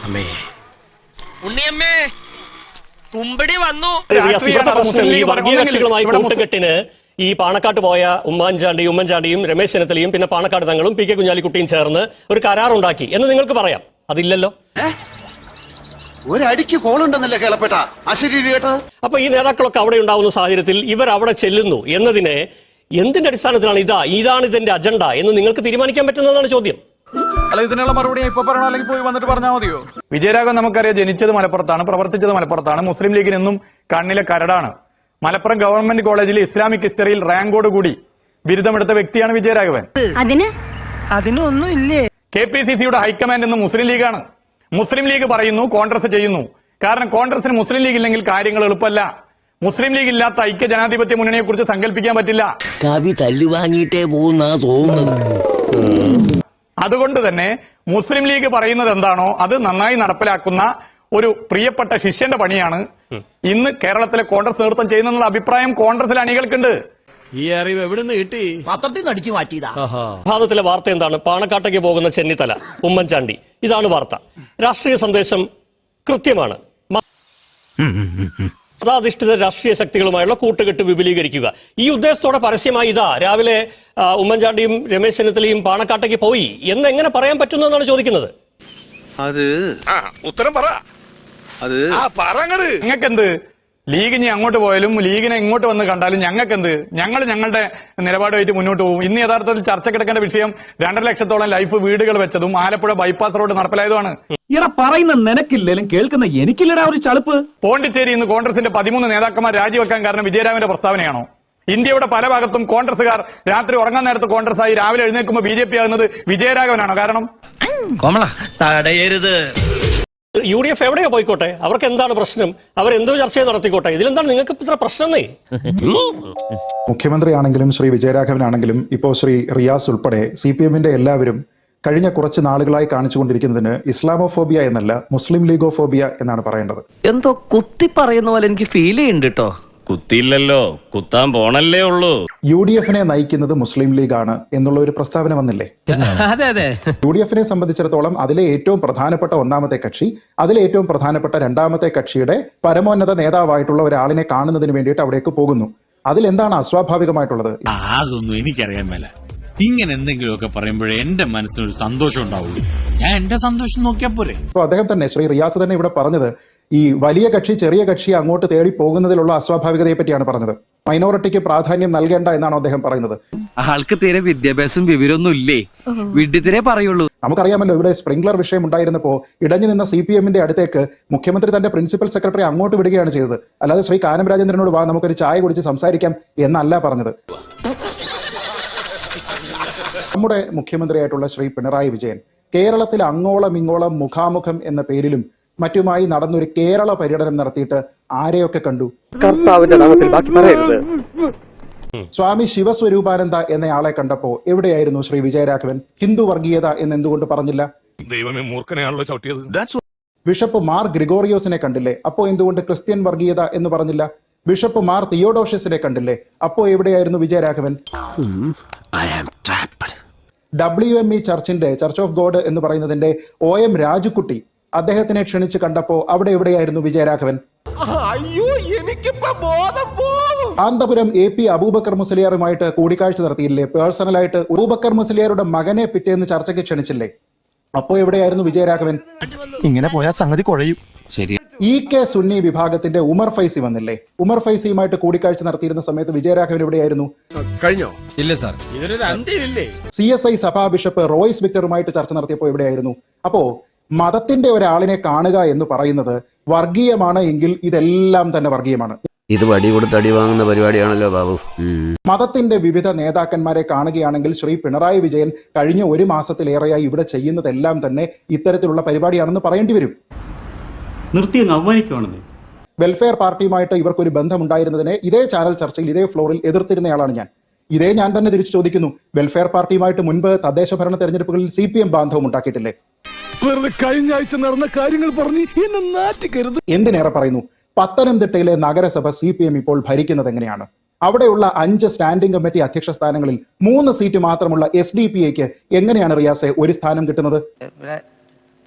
ഉണ്ണിയമ്മേ കുമ്പടി വന്നു. ഈ വർഗീയ കക്ഷികളുമായി കൂട്ടുകെട്ടിന് ഈ പാണക്കാട്ട് പോയ ഉമ്മൻചാണ്ടിയും രമേശ് ചെന്നിത്തലയും പിന്നെ പാണക്കാട് തങ്ങളും പി കെ കുഞ്ഞാലിക്കുട്ടിയും ചേർന്ന് ഒരു കരാറുണ്ടാക്കി എന്ന് നിങ്ങൾക്ക് പറയാം. അതില്ലല്ലോ. ഒരടിക്ക് കോളുണ്ടെന്നല്ലേ കേളപ്പെട്ട അശരീരി കേട്ടത്. അപ്പൊ ഈ നേതാക്കളൊക്കെ അവിടെ ഉണ്ടാവുന്ന സാഹചര്യത്തിൽ ഇവർ അവിടെ ചെല്ലുന്നു എന്നതിനെ എന്തിന്റെ അടിസ്ഥാനത്തിലാണ് ഇതാണ് ഇതിന്റെ അജണ്ട എന്ന് നിങ്ങൾക്ക് തീരുമാനിക്കാൻ പറ്റുന്നതാണ് ചോദ്യം. അല്ല, ഇതിനുള്ള മറുപടി ഇപ്പൊ പറയണോ അല്ലെങ്കിൽ പോയി വന്നിട്ട് പറഞ്ഞാൽ മതിയോ? വിജയരാഘവൻ നമുക്കറിയാം, ജനിച്ചത് മലപ്പുറത്താണ്, പ്രവർത്തിച്ചത് മലപ്പുറത്താണ്, മുസ്ലിം ലീഗിന് എന്നും കണ്ണിലെ കരടാണ്. മലപ്പുറം ഗവൺമെന്റ് കോളേജിൽ ഇസ്ലാമിക് ഹിസ്റ്ററിയിൽ റാങ്കോട് കൂടി ബിരുദമെടുത്ത വ്യക്തിയാണ് വിജയരാഘവൻ. അതിനൊന്നും ഇല്ലേ? KPCCയുടെ ഹൈക്കമാൻഡ് എന്ന് മുസ്ലിം ലീഗാണ്. മുസ്ലിം ലീഗ് പറയുന്നു, കോൺഗ്രസ് ചെയ്യുന്നു. കാരണം കോൺഗ്രസിന് മുസ്ലിം ലീഗ് ഇല്ലെങ്കിൽ കാര്യങ്ങൾ എളുപ്പമല്ല. മുസ്ലിം ലീഗ് ഇല്ലാത്ത ഐക്യ ജനാധിപത്യ മുന്നണിയെ കുറിച്ച് സങ്കല്പിക്കാൻ പറ്റില്ല. കവി തല്ലുവാങ്ങിയിട്ടേ പോകുന്ന തോന്നുന്നത്. അതുകൊണ്ട് തന്നെ മുസ്ലിം ലീഗ് പറയുന്നത് എന്താണോ അത് നന്നായി നടപ്പിലാക്കുന്ന ഒരു പ്രിയപ്പെട്ട ശിഷ്യന്റെ പണിയാണ് ഇന്ന് കേരളത്തിലെ കോൺഗ്രസ് നേതൃത്വം ചെയ്യുന്നുള്ള അഭിപ്രായം കോൺഗ്രസിലെ അണികൾക്കുണ്ട്. ഈ അറിവ് എവിടെ നിന്ന് കിട്ടി? പത്രത്തിൽ നിന്ന് അടിച്ചു മാറ്റിയതാ. ഭാഗത്തിലെ വാർത്ത എന്താണ്? പാണക്കാട്ടേക്ക് പോകുന്ന ചെന്നിത്തല, ഉമ്മൻചാണ്ടി, ഇതാണ് വാർത്ത. രാഷ്ട്രീയ സന്ദേശം കൃത്യമാണ്. മതാധിഷ്ഠിത രാഷ്ട്രീയ ശക്തികളുമായുള്ള കൂട്ടുകെട്ട് വിപുലീകരിക്കുക. ഈ ഉദ്ദേശത്തോടെ പരസ്യമായി രാവിലെ ഉമ്മൻചാണ്ടിയും രമേശ് ചെന്നിത്തലയും പാണക്കാട്ടേക്ക് പോയി എന്ന് എങ്ങനെ പറയാൻ പറ്റുന്നു എന്നാണ് ചോദിക്കുന്നത്. അത് ഉത്തരം പറ. അത് ഞങ്ങൾക്കെന്ത്? ലീഗിനെ അങ്ങോട്ട് പോയാലും ലീഗിനെ ഇങ്ങോട്ട് വന്ന് കണ്ടാലും ഞങ്ങൾക്കെന്ത്? ഞങ്ങളുടെ നിലപാടുമായിട്ട് മുന്നോട്ട് പോകും. ഇന്ന് യഥാർത്ഥത്തിൽ ചർച്ച കിടക്കേണ്ട വിഷയം 2.5 ലക്ഷത്തോളം ലൈഫ് വീടുകൾ വെച്ചതും ആലപ്പുഴ ബൈപ്പാസ് റോഡ് നടപ്പിലായതുമാണ്. പറയുന്ന നിനക്കില്ലേലും കേൾക്കുന്ന എനിക്കില്ലടാ ഒരു ചളുപ്പ്. പോണ്ടിച്ചേരി ഇന്ന് കോൺഗ്രസിന്റെ 13 നേതാക്കന്മാർ രാജിവെക്കാൻ കാരണം വിജയരാഘവന്റെ പ്രസ്താവനയാണോ? ഇന്ത്യയുടെ പല ഭാഗത്തും കോൺഗ്രസുകാർ രാത്രി ഉറങ്ങാൻ നേരത്ത് കോൺഗ്രസായി, രാവിലെ എഴുന്നേൽക്കുമ്പോൾ BJP ആകുന്നത് വിജയരാഘവനാണോ കാരണം? തടയരുത്. UDF എവിടെയോ പോയിക്കോട്ടെ, അവർക്ക് എന്താണ് പ്രശ്നം? അവരെന്തോ ചർച്ച നടത്തിക്കോട്ടെ. ഇതിലെന്താണ് നിങ്ങൾക്ക് ഇത്ര പ്രശ്നം? മുഖ്യമന്ത്രിയാണെങ്കിലും ശ്രീ വിജയരാഘവനാണെങ്കിലും ഇപ്പോൾ ശ്രീ റിയാസ് ഉൾപ്പെടെ CPM-ന്റെ എല്ലാവരും കഴിഞ്ഞ കുറച്ച് നാളുകളായി കാണിച്ചുകൊണ്ടിരിക്കുന്നതിന് ഇസ്ലാമോഫോബിയ എന്നല്ല, മുസ്ലിം ലീഗോഫോബിയ എന്നാണ് പറയേണ്ടത്. എന്തോ കുത്തി പറയുന്ന പോലെ എനിക്ക് ഫീൽ ചെയ്യുന്നുണ്ട് കേട്ടോ. കുത്തിയില്ലല്ലോ, കുത്താൻ പോണല്ലേ ഉള്ളൂ. UDF-നെ നയിക്കുന്നത് മുസ്ലിം ലീഗാണ് എന്നുള്ള ഒരു പ്രസ്താവന വന്നില്ലേ? UDF-നെ സംബന്ധിച്ചിടത്തോളം അതിലെ ഏറ്റവും പ്രധാനപ്പെട്ട ഒന്നാമത്തെ കക്ഷി, അതിലെ ഏറ്റവും പ്രധാനപ്പെട്ട രണ്ടാമത്തെ കക്ഷിയുടെ പരമോന്നത നേതാവായിട്ടുള്ള ഒരാളിനെ കാണുന്നതിന് വേണ്ടിയിട്ട് അവിടേക്ക് പോകുന്നു. അതിലെന്താണ് അസ്വാഭാവികമായിട്ടുള്ളത്? അതൊന്നും എനിക്കറിയാൻ മേല. ഇങ്ങനെ എന്തെങ്കിലുമൊക്കെ പറയുമ്പോഴേ എന്റെ മനസ്സിനൊരു സന്തോഷം ഉണ്ടാവുള്ളൂ. ഞാൻ എന്റെ സന്തോഷം നോക്കിയാ പോരെ. അപ്പോൾ അദ്ദേഹം തന്നെ, ശ്രീ റിയാസ് തന്നെ ഇവിടെ പറഞ്ഞത് ഈ വലിയ കക്ഷി ചെറിയ കക്ഷി അങ്ങോട്ട് തേടി പോകുന്നതിലുള്ള അസ്വാഭാവികതയെ പറ്റിയാണ് പറഞ്ഞത്. മൈനോറിറ്റിക്ക് പ്രാധാന്യം നൽകേണ്ട എന്നാണ് അദ്ദേഹം പറയുന്നത്. ആൾക്ക് തീരെ വിദ്യാഭ്യാസം വിവരമൊന്നും ഇല്ലേ, വിഡ്ഢിത്തിരെ പറയുള്ളൂ. നമുക്കറിയാമല്ലോ, ഇവിടെ സ്പ്രിംഗ്ലർ വിഷയം ഉണ്ടായിരുന്നപ്പോ ഇടഞ്ഞു നിന്ന CPM-ന്റെ അടുത്തേക്ക് മുഖ്യമന്ത്രി തന്റെ പ്രിൻസിപ്പൽ സെക്രട്ടറി അങ്ങോട്ട് വിടുകയാണ് ചെയ്തത്. അല്ലാതെ ശ്രീ കാനം രാജേന്ദ്രനോട് വാ നമുക്കൊരു ചായ കുടിച്ച് സംസാരിക്കാം എന്നല്ല പറഞ്ഞത്. നമ്മുടെ മുഖ്യമന്ത്രിയായിട്ടുള്ള ശ്രീ പിണറായി വിജയൻ കേരളത്തിൽ അങ്ങോളം ഇങ്ങോളം മുഖാമുഖം എന്ന പേരിലും മറ്റുമായി നടന്നൊരു കേരള പര്യടനം നടത്തിയിട്ട് ആരെയൊക്കെ കണ്ടു? സ്വാമി ശിവസ്വരൂപാനന്ദ എന്നയാളെ കണ്ടപ്പോ എവിടെയായിരുന്നു ശ്രീ വിജയരാഘവൻ? ഹിന്ദു വർഗീയത എന്ന് എന്തുകൊണ്ട് പറഞ്ഞില്ല? ബിഷപ്പ് മാർ ഗ്രിഗോറിയോസിനെ കണ്ടില്ലേ? അപ്പോ എന്തുകൊണ്ട് ക്രിസ്ത്യൻ വർഗീയത എന്ന് പറഞ്ഞില്ല? ബിഷപ്പ് മാർ തിയോഡോഷ്യസിനെ കണ്ടില്ലേ? അപ്പോ എവിടെയായിരുന്നു വിജയരാഘവൻ? WME ചർച്ചിന്റെ ചർച്ച് ഓഫ് ഗോഡ് എന്ന് പറയുന്നതിന്റെ OM രാജുക്കുട്ടി അദ്ദേഹത്തിനെ ക്ഷണിച്ച് കണ്ടപ്പോ അവിടെ എവിടെയായിരുന്നു വിജയരാഘവൻ? കാന്തപുരം AP അബൂബക്കർ മുസ്ലിയാറുമായിട്ട് കൂടിക്കാഴ്ച നടത്തിയില്ലേ? പേഴ്സണലായിട്ട് അബൂബക്കർ മുസ്ലിയാരുടെ മകനെ പിറ്റേന്ന് ചർച്ചയ്ക്ക് ക്ഷണിച്ചില്ലേ? അപ്പോ എവിടെയായിരുന്നു വിജയരാഘവൻ? ഇങ്ങനെ പോയാൽ സംഗതി കുഴയും. ശരി. EK സുന്നി വിഭാഗത്തിന്റെ ഉമർ ഫൈസി വന്നില്ലേ? ഉമർ ഫൈസിയുമായിട്ട് കൂടിക്കാഴ്ച നടത്തിയിരുന്ന സമയത്ത് വിജയരാഘവൻ എവിടെയായിരുന്നു? കഴിഞ്ഞോ? ഇല്ല സാർ, ഇതൊരു അന്ത്യമില്ലേ. CSI സഭാ ബിഷപ്പ് റോയ്സ് വിക്ടറുമായിട്ട് ചർച്ച നടത്തിയപ്പോൾ എവിടെയായിരുന്നു? അപ്പോ മതത്തിന്റെ ഒരാളിനെ കാണുക എന്ന് പറയുന്നത് വർഗീയമാണ് എങ്കിൽ ഇതെല്ലാം തന്നെ വർഗീയമാണ്. ഇത് വടി കൊടുത്ത് അടി വാങ്ങുന്ന പരിപാടിയാണല്ലോ ബാബു. മതത്തിന്റെ വിവിധ നേതാക്കന്മാരെ കാണുകയാണെങ്കിൽ ശ്രീ പിണറായി വിജയൻ കഴിഞ്ഞ 1 മാസത്തിലേറെയായി ഇവിടെ ചെയ്യുന്നതെല്ലാം തന്നെ ഇത്തരത്തിലുള്ള പരിപാടിയാണെന്ന് പറയേണ്ടി വരും. നിർത്തി അവമാനിക്കുവാണെന്ന്. വെൽഫെയർ പാർട്ടിയുമായിട്ട് ഇവർക്കൊരു ബന്ധമുണ്ടായിരുന്നതിനെ ഇതേ ചാനൽ ചർച്ചയിൽ ഇതേ ഫ്ലോറിൽ എതിർത്തിരുന്നയാളാണ് ഞാൻ. ഞാൻ തന്നെ തിരിച്ചു ചോദിക്കുന്നു, വെൽഫെയർ പാർട്ടിയുമായിട്ട് മുൻപ് തദ്ദേശ ഭരണ തെരഞ്ഞെടുപ്പുകളിൽ CPM ബാന്ധവം ഉണ്ടാക്കിയിട്ടില്ലേ? വെറുതെ കഴിഞ്ഞ ആഴ്ച നടന്ന കാര്യങ്ങൾ പറഞ്ഞ് എന്നെ നാറ്റിക്കരുത്. എന്തിനേറെ പറയുന്നു, പത്തനംതിട്ടയിലെ നഗരസഭ CPM ഇപ്പോൾ ഭരിക്കുന്നത് എങ്ങനെയാണ്? അവിടെയുള്ള 5 സ്റ്റാൻഡിംഗ് കമ്മിറ്റി അധ്യക്ഷ സ്ഥാനങ്ങളിൽ 3 സീറ്റ് മാത്രമുള്ള SDPAക്ക് എങ്ങനെയാണ് റിയാസെ ഒരു സ്ഥാനം കിട്ടുന്നത്?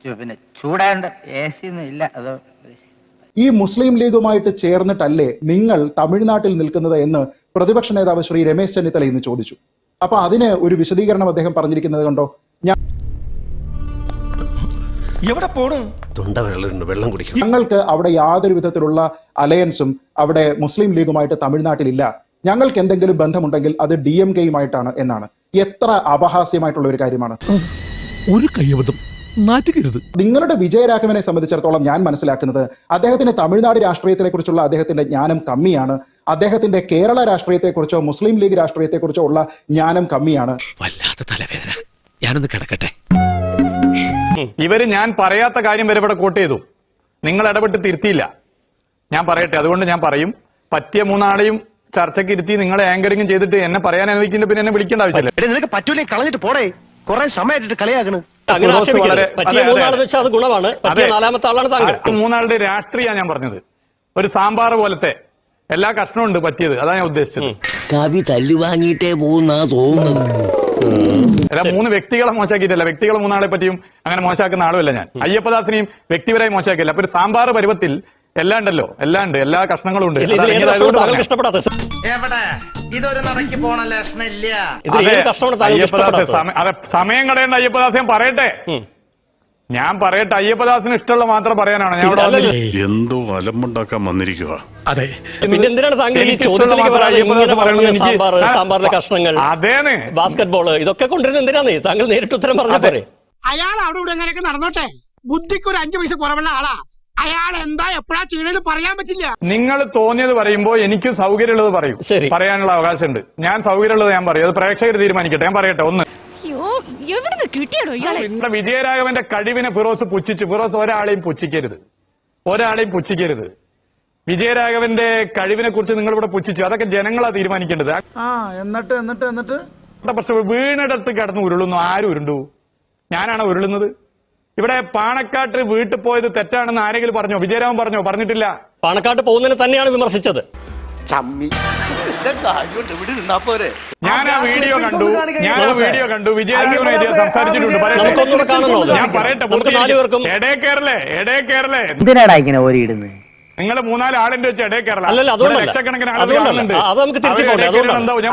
പിന്നെ ചൂടാണ്ട് AC ഒന്നും ഇല്ല അതോ ഈ മുസ്ലിം ലീഗുമായിട്ട് ചേർന്നിട്ടല്ലേ നിങ്ങൾ തമിഴ്നാട്ടിൽ നിൽക്കുന്നത് എന്ന് പ്രതിപക്ഷ നേതാവ് ശ്രീ രമേശ് ചെന്നിത്തല ഇന്ന് ചോദിച്ചു. അപ്പൊ അതിന് ഒരു വിശദീകരണം അദ്ദേഹം പറഞ്ഞിരിക്കുന്നത് കണ്ടോ? എവിടെ പോണു? വെള്ളം കുടിക്കും. ഞങ്ങൾക്ക് അവിടെ യാതൊരു വിധത്തിലുള്ള അലയൻസും അവിടെ മുസ്ലിം ലീഗുമായിട്ട് തമിഴ്നാട്ടിലില്ല. ഞങ്ങൾക്ക് എന്തെങ്കിലും ബന്ധമുണ്ടെങ്കിൽ അത് DMK-യുമായിട്ടാണ് എന്നാണ്. എത്ര അപഹാസ്യമായിട്ടുള്ള ഒരു കാര്യമാണ്. ഒരു കയ്യബദ്ധം നാറ്റുകരുത്. നിങ്ങളുടെ വിജയരാഘവനെ സംബന്ധിച്ചിടത്തോളം ഞാൻ മനസ്സിലാക്കുന്നത് അദ്ദേഹത്തിന് തമിഴ്നാട് രാഷ്ട്രീയത്തെ കുറിച്ചുള്ള അദ്ദേഹത്തിന്റെ ജ്ഞാനം കമ്മിയാണ്. അദ്ദേഹത്തിന്റെ കേരള രാഷ്ട്രീയത്തെക്കുറിച്ചോ മുസ്ലിം ലീഗ് രാഷ്ട്രീയത്തെക്കുറിച്ചോ ഉള്ള ജ്ഞാനം കമ്മിയാണ്. വല്ലാത്ത തലവേദന, ഞാനൊന്ന് കിടക്കട്ടെ. ഇവര് ഞാൻ പറയാത്ത കാര്യം വരെ ഇവിടെ കോട്ട് ചെയ്തു. നിങ്ങൾ ഇടപെട്ട് തിരുത്തിയില്ല. ഞാൻ പറയട്ടെ, അതുകൊണ്ട് ഞാൻ പറയും. പറ്റിയ മൂന്നാളെയും ചർച്ചയ്ക്ക് ഇരുത്തി നിങ്ങളെ ആങ്കറിംഗ് ചെയ്തിട്ട് എന്നെ പറയാൻ അനുവദിക്കില്ല, പിന്നെ എന്നെ വിളിക്കേണ്ട ആവശ്യമില്ല. നിനക്ക് പറ്റൂലേ കളഞ്ഞിട്ട് പോടേ, കുറെ സമയമായിട്ട് കളിയാക്കണ്. അങ്ങനെ ആക്ഷേപിക്കരുത്. പറ്റിയ മൂന്നാളെന്ന് വെച്ചാൽ അത് ഗുണമാണ്. പറ്റിയ നാലാമത്തെ ആളാണ് താങ്കൾ. മൂന്നാളുടെ രാഷ്ട്രീയ ഞാൻ പറഞ്ഞത്. ഒരു സാമ്പാർ പോലത്തെ എല്ലാ കഷ്ണവും ഉണ്ട് പറ്റിയത്, അതാണ് ഞാൻ ഉദ്ദേശിച്ചത്. കവി തല്ലു വാങ്ങിയിട്ടേ പോകുന്ന തോന്നുന്നത്. അല്ല, മൂന്ന് വ്യക്തികളെ മോശമാക്കിയിട്ടല്ല, വ്യക്തികളെ മൂന്നാളെ പറ്റിയും അങ്ങനെ മോശമാക്കുന്ന ആളുമല്ല ഞാൻ. അയ്യപ്പദാസിനെയും വ്യക്തിപരമായി മോശമാക്കില്ല. അപ്പൊ ഒരു സാമ്പാർ പരുവത്തിൽ എല്ലാം ഉണ്ടല്ലോ, എല്ലാം ഉണ്ട്, എല്ലാ കഷ്ണങ്ങളും ഉണ്ട്. ഇതൊരു നടക്കി പോണ ലക്ഷണില്ല. സമയം കളയേണ്ട അയ്യപ്പദാസ് ഞാൻ പറയട്ടെ. അയ്യപ്പദാസിന് ഇഷ്ടമുള്ള മാത്രം പറയാനാണ് ഞാൻ ഇവിടെ എന്തോ അലമ്പുണ്ടാക്കാൻ വന്നിരിക്കുക. അതെ, പിന്നെ എന്തിനാണ് താങ്കൾ ഈ ചോദ്യത്തിലേക്ക് സാമ്പാറിലെ കഷ്ണങ്ങൾ, അതേന്ന് ബാസ്കറ്റ്ബോള് ഇതൊക്കെ കൊണ്ടുവരുന്നത് എന്തിനാണ്? താങ്കൾ നേരിട്ട് ഉത്തരം പറഞ്ഞാൽ പോരെ. അയാൾ അവിടെ ഇവിടെ എങ്ങനെയൊക്കെ നടന്നോട്ടെ, ബുദ്ധിക്ക് ഒരു 5 പൈസ കുറവുള്ള ആളാ. അയാൾ എന്താ എപ്പോഴാ ചെയ്യണെന്ന് പറയാൻ പറ്റില്ല. നിങ്ങൾ തോന്നിയത് പറയുമ്പോ എനിക്ക് സൗകര്യമുള്ളത് പറയും, പറയാനുള്ള അവകാശമുണ്ട്. ഞാൻ സൗകര്യമുള്ളത് ഞാൻ പറയും, അത് പ്രേക്ഷകർ തീരുമാനിക്കട്ടെ. ഞാൻ പറയട്ടെ, ഒന്ന് വിജയരാഘവന്റെ കഴിവിനെ ഫിറോസ് പുച്ഛിച്ചു. ഫിറോസ് ഒരാളെയും പുച്ഛിക്കരുത്. വിജയരാഘവന്റെ കഴിവിനെ കുറിച്ച് നിങ്ങൾ ഇവിടെ പുച്ഛിച്ചു, അതൊക്കെ ജനങ്ങളാ തീരുമാനിക്കേണ്ടത്. എന്നിട്ട് പക്ഷെ വീണിടത്ത് കിടന്ന് ഉരുളുന്നു. ആരും ഉരുണ്ടു? ഞാനാണോ ഉരുളുന്നത്? ഇവിടെ പാണക്കാട്ട് വീട്ടിൽ പോയത് തെറ്റാണെന്ന് ആരെങ്കിലും പറഞ്ഞോ? വിജയരാഘവൻ പറഞ്ഞോ? പറഞ്ഞിട്ടില്ല. പാണക്കാട്ട് പോകുന്നതിനെ തന്നെയാണ് വിമർശിച്ചത്. ഞാൻ ആ വീഡിയോ കണ്ടു. വിജയരാഘവനെതിരെ സംസാരിച്ചിട്ടുണ്ട്. ഞാൻ പറയട്ടെ, എന്തിനാടാ ഇങ്ങനെ ഓരിയിടുന്നത്? നിങ്ങൾ 4 ആളിന്റെ വെച്ച് ഇടേ കേരള ലക്ഷക്കണക്കിന് ആളുകളുണ്ട്. ഞാൻ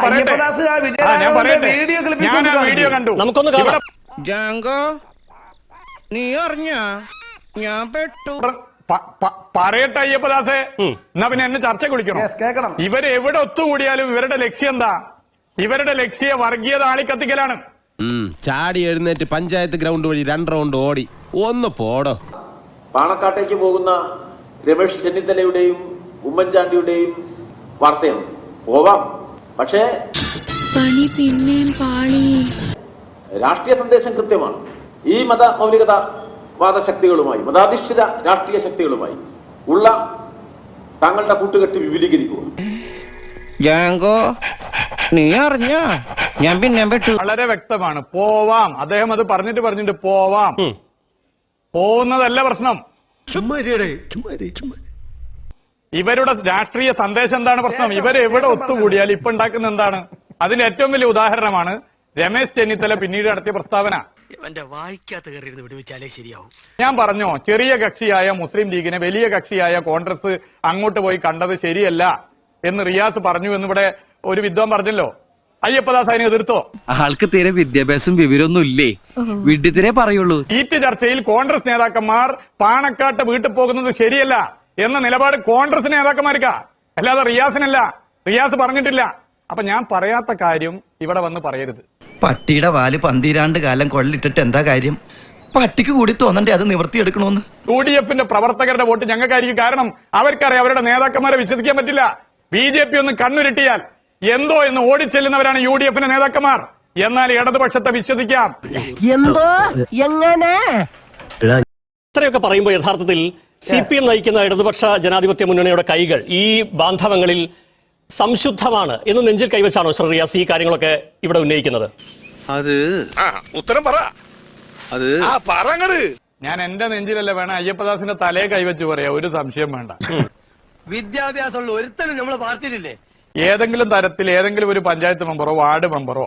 പറയട്ടെ, ഞാൻ ആ വീഡിയോ കണ്ടു. നമുക്കൊന്ന് കാണാം. ജാങ്കോ, നീ അറിഞ്ഞ ഞാൻ പെട്ടു. പറയട്ടെ അയ്യപ്പദാസേ, എന്നാ പിന്നെ എന്നെ ചർച്ചയ്ക്ക് വിളിക്കണം. ഇവര് എവിടെ ഒത്തുകൂടിയാലും ഇവരുടെ ലക്ഷ്യം എന്താ? ഇവരുടെ ലക്ഷ്യം വർഗീയത ആളിക്കത്തിക്കലാണ്. ചാടി എഴുന്നേറ്റ് പഞ്ചായത്ത് ഗ്രൗണ്ട് വഴി 2 റൗണ്ട് ഓടി ഒന്ന് പോടോ. പാണക്കാട്ടേക്ക് പോകുന്ന രമേശ് ചെന്നിത്തലയുടെയും ഉമ്മൻചാണ്ടിയുടെയും വാർത്തയാണ്. പോവാം, പക്ഷേ രാഷ്ട്രീയ സന്ദേശം കൃത്യമാണ്. ഈ മതമൗലികതാവാദ ശക്തികളുമായി, മതാധിഷ്ഠിത രാഷ്ട്രീയ ശക്തികളുമായി ഉള്ള താങ്കളുടെ കൂട്ടുകെട്ട് വിപുലീകരിക്കുക. നീ അറിഞ്ഞ ഞാൻ പിന്നെ പെട്ടു. വളരെ വ്യക്തമാണ്. പോവാം. അദ്ദേഹം അത് പറഞ്ഞിട്ട് പോവാം. പോകുന്നതല്ല പ്രശ്നം. ഇവരുടെ രാഷ്ട്രീയ സന്ദേശം എന്താണ് പ്രശ്നം? ഇവര് എവിടെ ഒത്തുകൂടിയാൽ ഇപ്പൊ ഉണ്ടാക്കുന്ന എന്താണ്? അതിന്റെ ഏറ്റവും വലിയ ഉദാഹരണമാണ് രമേശ് ചെന്നിത്തല പിന്നീട് നടത്തിയ പ്രസ്താവന. ഞാൻ പറഞ്ഞോ, ചെറിയ കക്ഷിയായ മുസ്ലിം ലീഗിനെ വലിയ കക്ഷിയായ കോൺഗ്രസ് അങ്ങോട്ട് പോയി കണ്ടത് ശരിയല്ല എന്ന് റിയാസ് പറഞ്ഞു എന്നിവിടെ ഒരു വിദ്വാൻ പറഞ്ഞല്ലോ. അയ്യപ്പദാസ് അതിനെ എതിർത്തോ? ആൾക്ക് തീരെ വിദ്യാഭ്യാസം വിവരമൊന്നും ഇല്ലേ, വിഡ്ഢിത്തിരെ പറയുള്ളൂ. സീറ്റ് ചർച്ചയിൽ കോൺഗ്രസ് നേതാക്കന്മാർ പാണക്കാട്ട് വീട്ടിൽ പോകുന്നത് ശരിയല്ല എന്ന നിലപാട് കോൺഗ്രസ് നേതാക്കന്മാർക്കാ, അല്ലാതെ റിയാസിനല്ല. റിയാസ് പറഞ്ഞിട്ടില്ല. അപ്പൊ ഞാൻ പറയാത്ത കാര്യം ഇവിടെ വന്ന് പറയരുത്. പട്ടിയുടെ വാല് 12 കാലം കൊള്ളിട്ടിട്ട് എന്താ കാര്യം? പട്ടിക്ക് കൂടി തോന്നണ്ടേ അത് നിവർത്തിയെടുക്കണോന്ന്? UDF-ന്റെ പ്രവർത്തകരുടെ വോട്ട് ഞങ്ങൾക്കായിരിക്കും. കാരണം അവർക്കറിയാം അവരുടെ നേതാക്കന്മാരെ വിശ്വസിക്കാൻ പറ്റില്ല. BJP ഒന്ന് കണ്ണുരുട്ടിയാൽ എന്തോ എന്ന് ഓടിച്ചെല്ലുന്നവരാണ് UDF-ന്റെ നേതാക്കന്മാർ. എന്നാൽ ഇടതുപക്ഷത്തെ വിശ്വസിക്കാം. എന്തോ എങ്ങനെ ഇത്രയൊക്കെ പറയുമ്പോൾ യഥാർത്ഥത്തിൽ CPM നയിക്കുന്ന ഇടതുപക്ഷ ജനാധിപത്യ മുന്നണിയുടെ കൈകൾ ഈ ബാന്ധവങ്ങളിൽ സംശുദ്ധമാണ് എന്ന് നെഞ്ചിൽ കൈവച്ചാണോ ശ്രീ റിയാസ് ഈ കാര്യങ്ങളൊക്കെ ഇവിടെ ഉന്നയിക്കുന്നത്? അത് ഉത്തരം പറ. അത് ഞാൻ എന്റെ നെഞ്ചിലല്ല വേണം, അയ്യപ്പദാസിന്റെ തലയെ കൈവച്ച് പറയാ, ഒരു സംശയം വേണ്ട. വിദ്യാഭ്യാസമുള്ള ഒരുത്തനും നമ്മളെ പാർട്ടിയിലില്ലേ? ഏതെങ്കിലും തരത്തിൽ ഏതെങ്കിലും ഒരു പഞ്ചായത്ത് മെമ്പറോ വാർഡ് മെമ്പറോ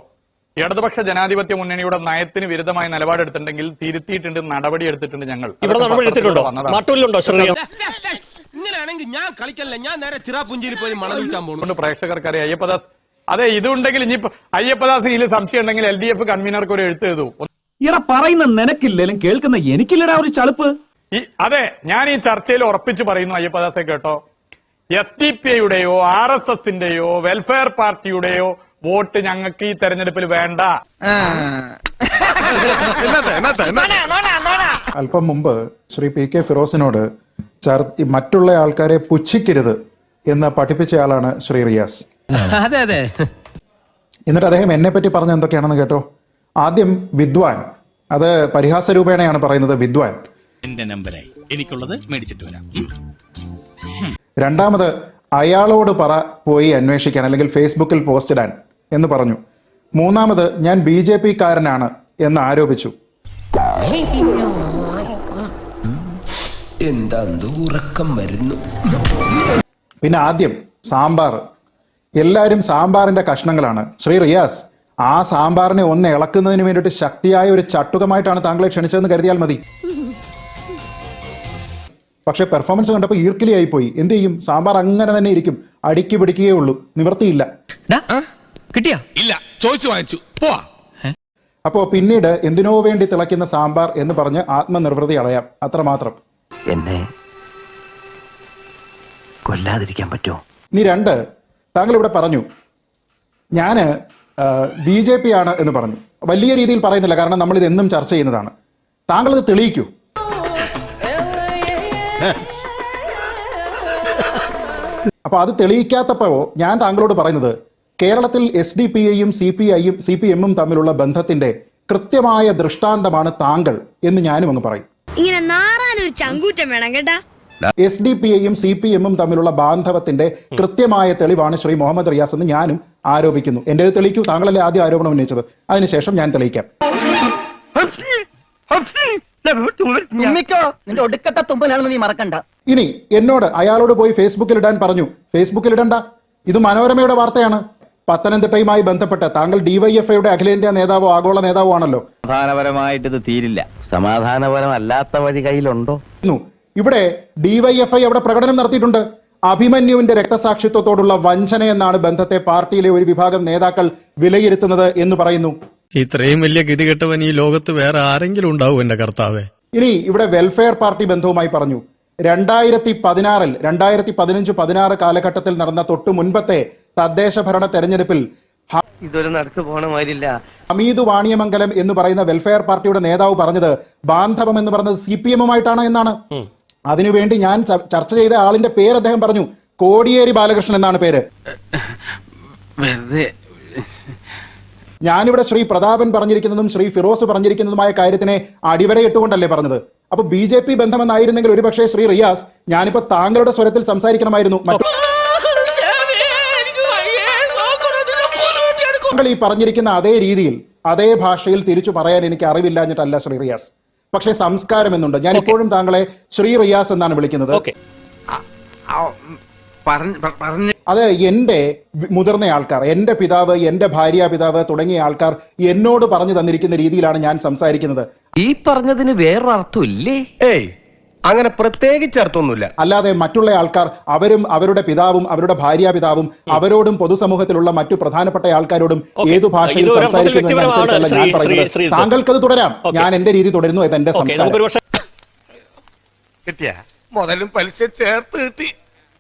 ഇടതുപക്ഷ ജനാധിപത്യ മുന്നണിയുടെ നയത്തിന് വിരുദ്ധമായ നിലപാടെടുത്തിട്ടുണ്ടെങ്കിൽ തിരുത്തിയിട്ടുണ്ട്, നടപടി എടുത്തിട്ടുണ്ട്. ഞങ്ങൾ ഇവിടെ നടപടി എടുത്തിട്ടുണ്ടോ? മാട്ടൂലിലുണ്ടോ ശ്രീ? ഇങ്ങനെയാണെങ്കിൽ ഞാൻ കളിക്കല്ല, ഞാൻ നേരെ ചിറാപുഞ്ചിയിൽ പോയി മണൽ വിൽക്കാൻ പോകുന്നു. പ്രേക്ഷകർക്കറിയാം അയ്യപ്പദാസ്. അതെ, ഇതുണ്ടെങ്കിൽ ഇനി അയ്യപ്പദാസ് ഇതിൽ സംശയം ഉണ്ടെങ്കിൽ LDF കൺവീനർക്ക് ഒരു എഴുത്ത് എഴുതൂ. ഇറ പറയുന്ന നിനക്കില്ലേലും കേൾക്കുന്ന എനിക്കില്ലടാ ഒരു ചളുപ്പ്. അതെ, ഞാൻ ഈ ചർച്ചയിൽ ഉറപ്പിച്ചു പറയുന്നു അയ്യപ്പദാസെ കേട്ടോ, SDPIയുടെയോ RSSന്റെയോ വെൽഫെയർ പാർട്ടിയുടെയോ വോട്ട് ഞങ്ങൾക്ക് ഈ തെരഞ്ഞെടുപ്പിൽ വേണ്ട. അല്പം മുമ്പ് ശ്രീ PK ഫിറോസിനോട് മറ്റുള്ള ആൾക്കാരെ പുച്ഛിക്കരുത് എന്ന് പഠിപ്പിച്ചയാളാണ് ശ്രീ റിയാസ്. അതെ അതെ. എന്നിട്ട് അദ്ദേഹം എന്നെ പറ്റി പറഞ്ഞ എന്തൊക്കെയാണെന്ന് കേട്ടോ. ആദ്യം വിദ്വാൻ, അത് പരിഹാസ രൂപേണയാണ് പറയുന്നത്, വിദ്വാൻ. എന്റെ നമ്പറായി, എനിക്കുള്ളത് മേടിച്ചിട്ട് വരാം. രണ്ടാമത് അയാളോട് പോയി അന്വേഷിക്കാൻ അല്ലെങ്കിൽ ഫേസ്ബുക്കിൽ പോസ്റ്റ് ഇടാൻ എന്ന് പറഞ്ഞു. മൂന്നാമത് ഞാൻ BJP കാരനാണ് എന്ന് ആരോപിച്ചു. എന്താ ഉറക്കം വരുന്നു. പിന്നെ ആദ്യം സാമ്പാർ, എല്ലാവരും സാമ്പാറിന്റെ കഷ്ണങ്ങളാണ്. ശ്രീ റിയാസ്, ആ സാമ്പാറിനെ ഒന്ന് ഇളക്കുന്നതിന് വേണ്ടിയിട്ട് ശക്തിയായ ഒരു ചട്ടുകമായിട്ടാണ് താങ്കളെ ക്ഷണിച്ചതെന്ന് കരുതിയാൽ മതി. പക്ഷെ പെർഫോമൻസ് കണ്ടപ്പോൾ ഈർക്കിലിയായി പോയി. എന്ത് ചെയ്യും? സാമ്പാർ അങ്ങനെ തന്നെ ഇരിക്കും, അടുക്കി പിടിക്കുകയേ ഉള്ളൂ, നിവർത്തിയില്ല. കിട്ടിയാ? ഇല്ല, ചോദിച്ചു വാങ്ങിച്ചു പോവാ. അപ്പോൾ പിന്നീട് എന്തിനോ വേണ്ടി തിളയ്ക്കുന്ന സാമ്പാർ എന്ന് പറഞ്ഞ് ആത്മനിർവൃതി അടയാം, അത്രമാത്രം. എന്നെ കൊല്ലാതിരിക്കാൻ പറ്റുമോ? ഇനി രണ്ട്, താങ്കൾ ഇവിടെ പറഞ്ഞു ഞാൻ BJP ആണ് എന്ന് പറഞ്ഞു. വലിയ രീതിയിൽ പറയുന്നില്ല, കാരണം നമ്മളിത് എന്നും ചർച്ച ചെയ്യുന്നതാണ്. താങ്കൾ ഇത് തെളിയിക്കൂ. അപ്പൊ അത് തെളിയിക്കാത്തപ്പോ ഞാൻ താങ്കളോട് പറയുന്നത്, കേരളത്തിൽ SDPIയും CPMും തമ്മിലുള്ള ബന്ധത്തിന്റെ കൃത്യമായ ദൃഷ്ടാന്തമാണ് താങ്കൾ എന്ന് ഞാനും അങ്ങ് പറയും. ഇങ്ങനെ നാറാനൊരു ചങ്കൂറ്റം വേണം കേട്ടാ. SDPIയും CPMും തമ്മിലുള്ള ബാന്ധവത്തിന്റെ കൃത്യമായ തെളിവാണ് ശ്രീ മുഹമ്മദ് റിയാസ് എന്ന് ഞാനും ആരോപിക്കുന്നു. എന്റേത് തെളിയിക്കൂ. താങ്കളല്ലേ ആദ്യം ആരോപണം ഉന്നയിച്ചത്, അതിനുശേഷം ഞാൻ തെളിയിക്കാം. നിന്റെ ഒടുക്കത്തെ തുമ്പലാണെന്ന് നീ മറക്കണ്ട. ഇനി എന്നോട് അയാളോട് പോയി ഫേസ്ബുക്കിൽ ഇടാൻ പറഞ്ഞു. ഫേസ്ബുക്കിൽ ഇടണ്ട, ഇത് മനോരമയുടെ വാർത്തയാണ്. പത്തനംതിട്ടയുമായി ബന്ധപ്പെട്ട് താങ്കൾ DYFIയുടെ അഖിലേന്ത്യാ നേതാവോ ആഗോള നേതാവോ ആണല്ലോ. സമാധാനപരമായിട്ട് ഇത് തീരില്ല. സമാധാനപരമല്ലാത്ത വഴി കയ്യിലുണ്ടോ? ഇവിടെ DYFI അവിടെ പ്രകടനം നടത്തിയിട്ടുണ്ട്. അഭിമന്യുവിന്റെ രക്തസാക്ഷിത്വത്തോടുള്ള വഞ്ചന എന്നാണ് ബന്ധത്തെ പാർട്ടിയിലെ ഒരു വിഭാഗം നേതാക്കൾ വിലയിരുത്തുന്നത് എന്ന് പറയുന്നു. ഇത്രയും വലിയ ഗതികെട്ടവൻ ഈ ലോകത്ത് വേറെ ആരെങ്കിലും ഉണ്ടാവും എന്റെ കർത്താവേ. ഇനി ഇവിടെ വെൽഫെയർ പാർട്ടി ബന്ധവുമായി പറഞ്ഞു. 2016 2015-16 കാലഘട്ടത്തിൽ നടന്ന തൊട്ടു മുൻപത്തെ തദ്ദേശ ഭരണ തെരഞ്ഞെടുപ്പിൽ ഇതൊരു നടത്തു പോണ മാതിരില്ല. ഹമീദ് വാണിയമംഗലം എന്ന് പറയുന്ന വെൽഫെയർ പാർട്ടിയുടെ നേതാവ് പറഞ്ഞത് ബാന്ധവം എന്ന് പറഞ്ഞത് CPMുമായിട്ടാണ് എന്നാണ്. അതിനുവേണ്ടി ഞാൻ ചർച്ച ചെയ്ത ആളിന്റെ പേര് അദ്ദേഹം പറഞ്ഞു, കോടിയേരി ബാലകൃഷ്ണൻ എന്നാണ് പേര്. ഞാനിവിടെ ശ്രീ പ്രതാപൻ പറഞ്ഞിരിക്കുന്നതും ശ്രീ ഫിറോസ് പറഞ്ഞിരിക്കുന്നതുമായ കാര്യത്തിനെ അടിവരയിട്ടുകൊണ്ടല്ലേ പറഞ്ഞത്. അപ്പൊ BJP ബന്ധമെന്നായിരുന്നെങ്കിൽ ഒരുപക്ഷെ ശ്രീ റിയാസ്, ഞാനിപ്പോ താങ്കളുടെ സ്വരത്തിൽ സംസാരിക്കണമായിരുന്നു. താങ്കൾ ഈ പറഞ്ഞിരിക്കുന്ന അതേ രീതിയിൽ അതേ ഭാഷയിൽ തിരിച്ചു പറയാൻ എനിക്ക് അറിവില്ലാഞ്ഞിട്ടല്ല ശ്രീ റിയാസ്, പക്ഷേ സംസ്കാരം എന്നുണ്ട്. ഞാൻ ഇപ്പോഴും താങ്കളെ ശ്രീ റിയാസ് എന്നാണ് വിളിക്കുന്നത്. അത് എന്റെ മുതിർന്ന ആൾക്കാർ, എന്റെ പിതാവ്, എന്റെ ഭാര്യ പിതാവ് തുടങ്ങിയ ആൾക്കാർ എന്നോട് പറഞ്ഞു തന്നിരിക്കുന്ന രീതിയിലാണ് ഞാൻ സംസാരിക്കുന്നത്. ഈ പറഞ്ഞതിന് വേറൊരു അർത്ഥം ഇല്ലേ? ഏയ്, അങ്ങനെ പ്രത്യേകിച്ച് അർത്ഥമൊന്നുമില്ല. അല്ലാതെ മറ്റുള്ള ആൾക്കാർ, അവരും അവരുടെ പിതാവും അവരുടെ ഭാര്യ പിതാവും അവരോടും പൊതുസമൂഹത്തിലുള്ള മറ്റു പ്രധാനപ്പെട്ട ആൾക്കാരോടും ഏതു ഭാഷയിൽ സംസാരിക്കുന്നതിനനുസരിച്ചല്ല ഞാൻ പറയുന്നത്. താങ്കൾക്കത് തുടരാം, ഞാൻ എന്റെ രീതി തുടരുന്നു. ഇത് എന്റെ സംസ്കാരം. കിട്ടിയ മുതലും പലിശ ചേർത്ത് കിട്ടി.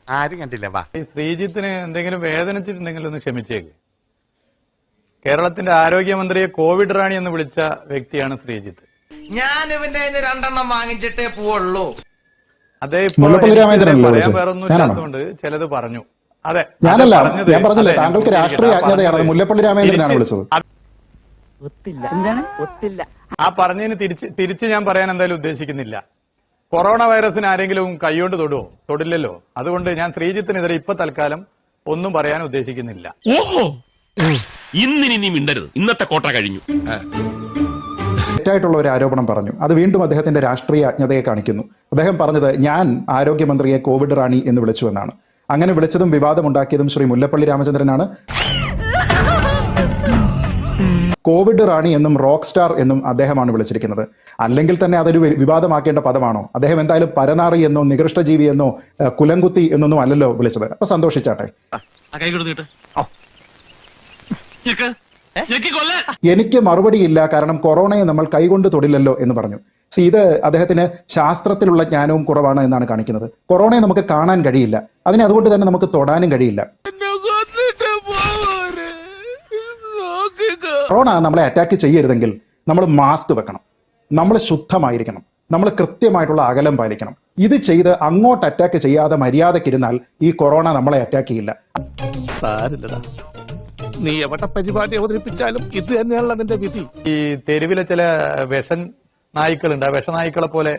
ആരും കണ്ടില്ല. വാ, ഈ ശ്രീജിത്തിന് എന്തെങ്കിലും വേദനിച്ചിട്ടുണ്ടെങ്കിൽ ഒന്ന് ക്ഷമിച്ചേക്ക്. കേരളത്തിന്റെ ആരോഗ്യമന്ത്രിയെ കോവിഡ് റാണി എന്ന് വിളിച്ച വ്യക്തിയാണ് ശ്രീജിത്ത്. ഞാൻ ഇവന്റെ 2 വാങ്ങിച്ചിട്ടേ പോവുള്ളൂ. അതേ പറയാൻ വേറൊന്നും ഇല്ലാത്തതുകൊണ്ട് ചിലത് പറഞ്ഞു. അതെ, ഞാനല്ല, ഞാൻ പറഞ്ഞില്ലേ, താങ്കൾക്ക് രാഷ്ട്രീയ അജ്ഞതയാണ്. മുല്ലപ്പള്ളി രാമചന്ദ്രനാണ് വിളിച്ചത്. ആ പറഞ്ഞതിന് തിരിച്ച് ഞാൻ പറയാൻ എന്തായാലും ഉദ്ദേശിക്കുന്നില്ല. കൊറോണ വൈറസിന് ആരെങ്കിലും കൈകൊണ്ട് തൊടുവോ? തൊടില്ലല്ലോ. അതുകൊണ്ട് ഞാൻ ശ്രീജിത്തിനെതിരെ ഇപ്പൊ തൽക്കാലം ഒന്നും പറയാൻ ഉദ്ദേശിക്കുന്നില്ല. ഇന്നിനി നീ മിണ്ടരുത്, ഇന്നത്തെ കോട്ട കഴിഞ്ഞു. തെറ്റായിട്ടുള്ള ഒരു ആരോപണം പറഞ്ഞു. അത് വീണ്ടും അദ്ദേഹത്തിന്റെ രാഷ്ട്രീയ അജ്ഞതയെ കാണിക്കുന്നു. അദ്ദേഹം പറഞ്ഞത് ഞാൻ ആരോഗ്യമന്ത്രിയെ കോവിഡ് റാണി എന്ന് വിളിച്ചു എന്നാണ്. അങ്ങനെ വിളിച്ചതും വിവാദമുണ്ടാക്കിയതും ശ്രീ മുല്ലപ്പള്ളി രാമചന്ദ്രനാണ്. കോവിഡ് റാണി എന്നും റോക്ക് സ്റ്റാർ എന്നും അദ്ദേഹമാണ് വിളിച്ചിരിക്കുന്നത്. അല്ലെങ്കിൽ തന്നെ അതൊരു വിവാദമാക്കേണ്ട പദമാണോ? അദ്ദേഹം എന്തായാലും പരനാറി എന്നോ നികൃഷ്ടജീവി എന്നോ കുലംകുത്തി എന്നൊന്നും അല്ലല്ലോ വിളിച്ചത്. അപ്പൊ സന്തോഷിച്ചാട്ടെ. എനിക്ക് മറുപടിയില്ല, കാരണം കൊറോണയെ നമ്മൾ കൈകൊണ്ട് തൊടില്ലല്ലോ എന്ന് പറഞ്ഞു. ഇത് അദ്ദേഹത്തിന് ശാസ്ത്രത്തിലുള്ള ജ്ഞാനവും കുറവാണ് എന്നാണ് കാണിക്കുന്നത്. കൊറോണയെ നമുക്ക് കാണാൻ കഴിയില്ല, അതിനെ അതുകൊണ്ട് തന്നെ നമുക്ക് തൊടാനും കഴിയില്ല. കൊറോണ നമ്മളെ അറ്റാക്ക് ചെയ്യരുതെങ്കിൽ നമ്മൾ മാസ്ക് വെക്കണം, നമ്മൾ ശുദ്ധമായിരിക്കണം, നമ്മൾ കൃത്യമായിട്ടുള്ള അകലം പാലിക്കണം. ഇത് ചെയ്ത് അങ്ങോട്ട് അറ്റാക്ക് ചെയ്യാതെ മര്യാദക്കിരുന്നാൽ ഈ കൊറോണ നമ്മളെ അറ്റാക്ക് ചെയ്യില്ല. നീ എവിടെ പരിപാടി അവതരിപ്പിച്ചാലും ഇത് തന്നെയാണല്ലോ നിന്റെ വിധി. ഈ തെരുവിലെ ചില നായ്ക്കളുണ്ട്. ആ വിഷനായ്ക്കളെ പോലെ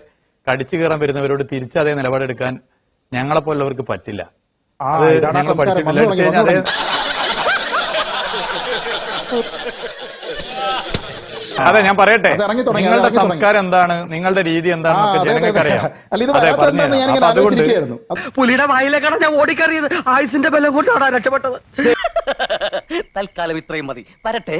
കടിച്ചു കയറാൻ വരുന്നവരോട് തിരിച്ച് അതേ നിലപാടെടുക്കാൻ ഞങ്ങളെ പോലുള്ളവർക്ക് പറ്റില്ല. അതെ, ഞാൻ പറയട്ടെ, നിങ്ങളുടെ സംസ്കാരം എന്താണ്, നിങ്ങളുടെ രീതി എന്താണെന്നൊക്കെ ജനങ്ങൾക്കറിയാം. അതുകൊണ്ട് പുലിയുടെ വായിലേക്കാണ് ഞാൻ ഓടിക്കറിയത്. ആയുസിന്റെ ബലം കൊണ്ടാണ് രക്ഷപ്പെട്ടത്. തൽക്കാലം ഇത്രയും മതി. വരട്ടെ.